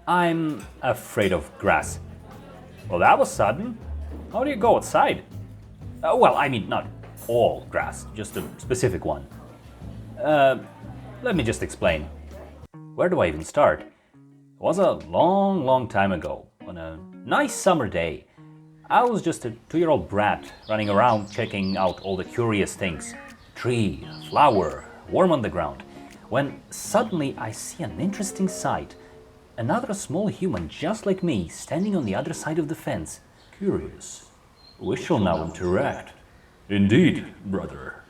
I'm afraid of grass. Well, that was sudden. How do you go outside? Well, I mean, not all grass, just a specific one. Let me just explain. Where do I even start? It was a long, long time ago, on a nice summer day. I was just a 2-year-old brat running around checking out all the curious things. Tree, flower, worm on the ground. When suddenly I see an interesting sight. Another small human just like me standing on the other side of the fence. Curious. We shall now interact. Indeed, brother.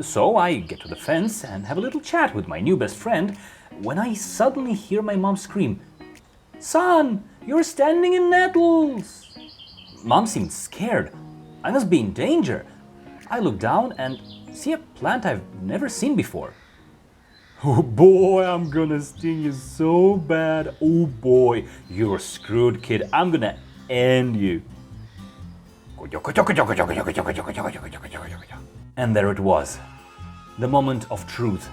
So I get to the fence and have a little chat with my new best friend when I suddenly hear my mom scream, "Son, you're standing in nettles!" Mom seemed scared. I must be in danger. I look down and see a plant I've never seen before. Oh boy, I'm gonna sting you so bad. Oh boy, you're screwed, kid. I'm gonna end you. And there it was, the moment of truth.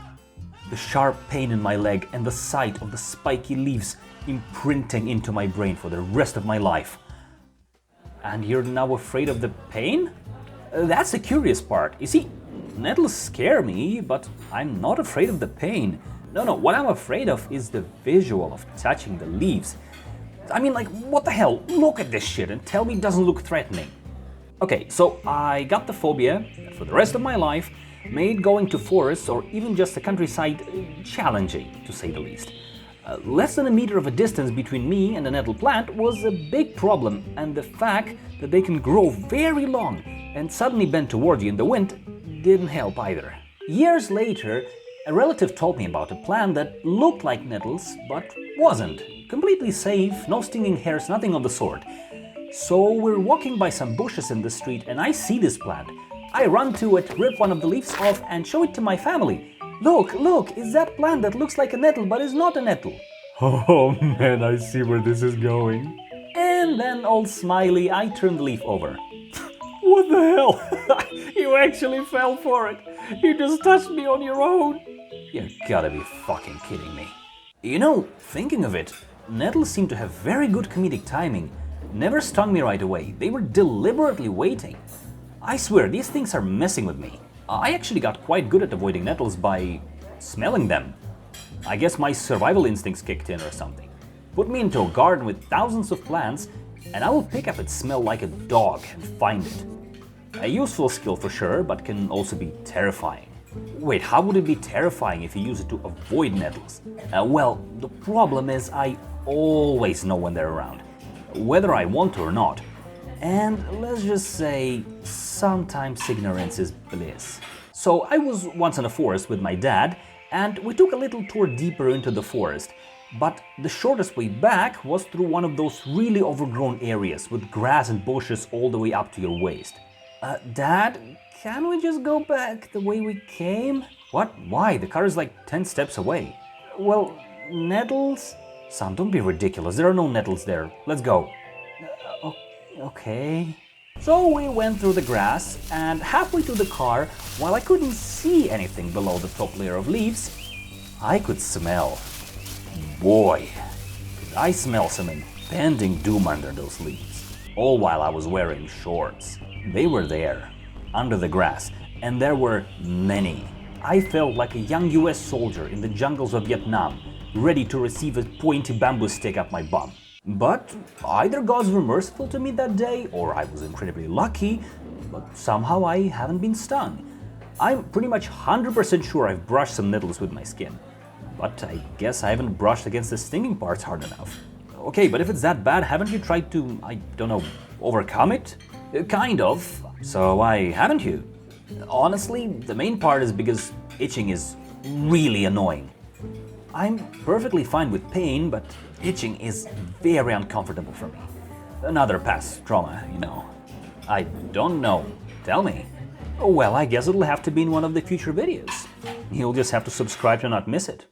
The sharp pain in my leg and the sight of the spiky leaves imprinting into my brain for the rest of my life. And you're now afraid of the pain? That's the curious part. You see, nettles scare me, but I'm not afraid of the pain. No, what I'm afraid of is the visual of touching the leaves. I mean, like, what the hell? Look at this shit and tell me it doesn't look threatening. Okay, so I got the phobia that for the rest of my life made going to forests or even just the countryside challenging, to say the least. Less than a meter of a distance between me and the nettle plant was a big problem, and the fact that they can grow very long and suddenly bend toward you in the wind didn't help either. Years later, a relative told me about a plant that looked like nettles but wasn't. Completely safe, no stinging hairs, nothing of the sort. So we're walking by some bushes in the street and I see this plant. I run to it, rip one of the leaves off and show it to my family. Look, it's that plant that looks like a nettle but is not a nettle. Oh man, I see where this is going. And then all smiley, I turn the leaf over. What the hell? You actually fell for it. You just touched me on your own. You gotta be fucking kidding me. You know, thinking of it, nettles seem to have very good comedic timing. Never stung me right away. They were deliberately waiting. I swear, these things are messing with me. I actually got quite good at avoiding nettles by smelling them. I guess my survival instincts kicked in or something. Put me into a garden with thousands of plants and I will pick up its smell like a dog and find it. A useful skill for sure, but can also be terrifying. Wait, how would it be terrifying if you use it to avoid nettles? Well, the problem is I always know when they're around, whether I want to or not. And let's just say, sometimes ignorance is bliss. So I was once in a forest with my dad, and we took a little tour deeper into the forest. But the shortest way back was through one of those really overgrown areas with grass and bushes all the way up to your waist. Dad, can we just go back the way we came? What? Why? The car is like 10 steps away. Well, nettles? Son, don't be ridiculous. There are no nettles there. Let's go. Okay. So we went through the grass, and halfway to the car, while I couldn't see anything below the top layer of leaves, I could smell. Boy, did I smell some impending doom under those leaves. All while I was wearing shorts. They were there, under the grass, and there were many. I felt like a young US soldier in the jungles of Vietnam, ready to receive a pointy bamboo stick up my bum. But either gods were merciful to me that day, or I was incredibly lucky, but somehow I haven't been stung. I'm pretty much 100% sure I've brushed some nettles with my skin. But I guess I haven't brushed against the stinging parts hard enough. Okay, but if it's that bad, haven't you tried to, I don't know, overcome it? Kind of. So why haven't you? Honestly, the main part is because itching is really annoying. I'm perfectly fine with pain, but itching is very uncomfortable for me. Another past trauma, you know. I don't know. Tell me. Well, I guess it'll have to be in one of the future videos. You'll just have to subscribe to not miss it.